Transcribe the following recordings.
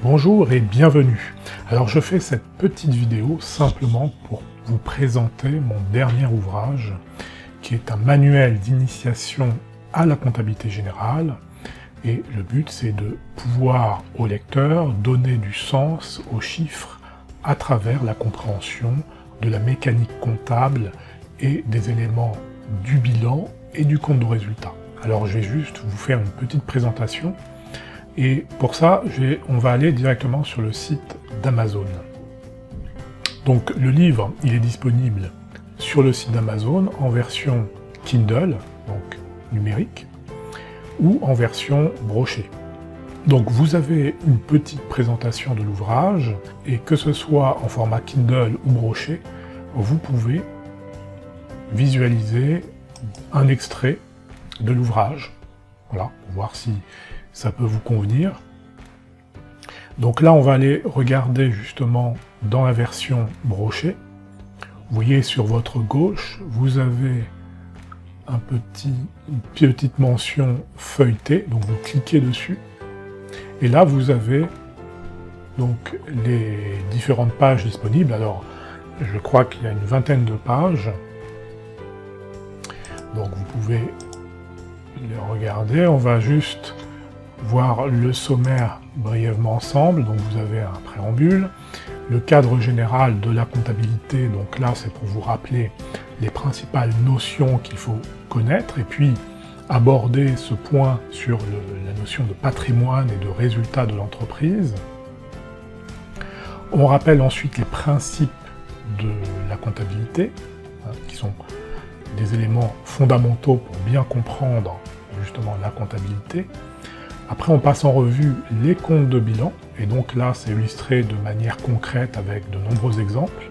Bonjour et bienvenue. Alors je fais cette petite vidéo simplement pour vous présenter mon dernier ouvrage qui est un manuel d'initiation à la comptabilité générale et le but c'est de pouvoir au lecteur donner du sens aux chiffres à travers la compréhension de la mécanique comptable et des éléments du bilan et du compte de résultat. Alors je vais juste vous faire une petite présentation. Et pour ça, on va aller directement sur le site d'Amazon. Donc le livre, il est disponible sur le site d'Amazon en version Kindle, donc numérique, ou en version brochée. Donc vous avez une petite présentation de l'ouvrage, et que ce soit en format Kindle ou broché, vous pouvez visualiser un extrait de l'ouvrage. Voilà, pour voir si ça peut vous convenir. Donc là, on va aller regarder justement dans la version brochée. Vous voyez sur votre gauche, vous avez une petite mention feuilletée, donc vous cliquez dessus. Et là, vous avez donc les différentes pages disponibles. Alors, je crois qu'il y a une vingtaine de pages. Donc vous pouvez les regarder. On va juste voir le sommaire brièvement ensemble. Donc vous avez un préambule, le cadre général de la comptabilité, donc là c'est pour vous rappeler les principales notions qu'il faut connaître, et puis aborder ce point sur la notion de patrimoine et de résultat de l'entreprise. On rappelle ensuite les principes de la comptabilité, qui sont des éléments fondamentaux pour bien comprendre justement la comptabilité. Après, on passe en revue les comptes de bilan, et donc là, c'est illustré de manière concrète avec de nombreux exemples.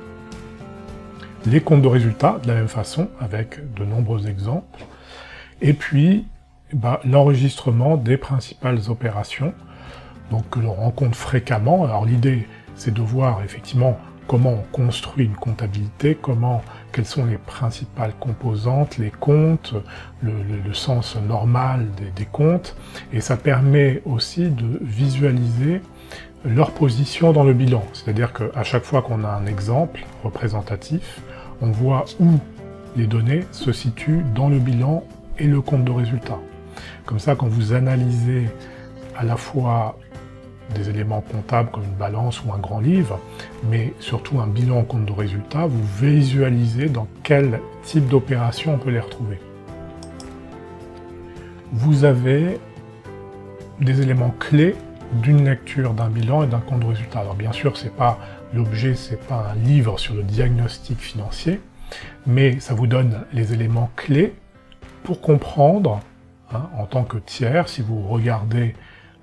Les comptes de résultats, de la même façon, avec de nombreux exemples. Et puis, l'enregistrement des principales opérations, donc que l'on rencontre fréquemment. Alors l'idée, c'est de voir effectivement comment on construit une comptabilité, quelles sont les principales composantes, les comptes, le sens normal des comptes, et ça permet aussi de visualiser leur position dans le bilan. C'est-à-dire qu'à chaque fois qu'on a un exemple représentatif, on voit où les données se situent dans le bilan et le compte de résultat. Comme ça, quand vous analysez à la fois des éléments comptables comme une balance ou un grand livre, mais surtout un bilan en compte de résultat, vous visualisez dans quel type d'opération on peut les retrouver. Vous avez des éléments clés d'une lecture d'un bilan et d'un compte de résultat. Alors bien sûr, l'objet, c'est pas un livre sur le diagnostic financier, mais ça vous donne les éléments clés pour comprendre, en tant que tiers, si vous regardez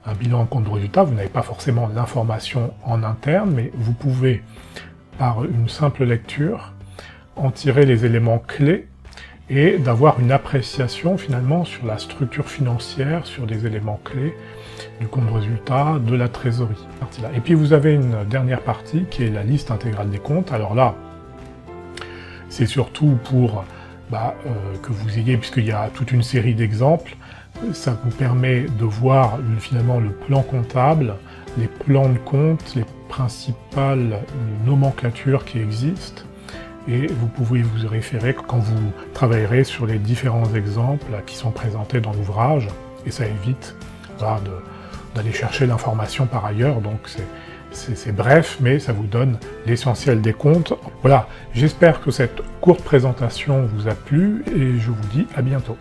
un bilan en compte de résultat, vous n'avez pas forcément l'information en interne, mais vous pouvez, par une simple lecture, en tirer les éléments clés et d'avoir une appréciation finalement sur la structure financière, sur des éléments clés du compte de résultat, de la trésorerie. Et puis vous avez une dernière partie qui est la liste intégrale des comptes. Alors là, c'est surtout pour que vous ayez, puisqu'il y a toute une série d'exemples, ça vous permet de voir finalement le plan comptable, les plans de compte, les principales nomenclatures qui existent, et vous pouvez vous y référer quand vous travaillerez sur les différents exemples qui sont présentés dans l'ouvrage, et ça évite d'aller chercher l'information par ailleurs, donc c'est bref, mais ça vous donne l'essentiel des comptes. Voilà, j'espère que cette courte présentation vous a plu, et je vous dis à bientôt.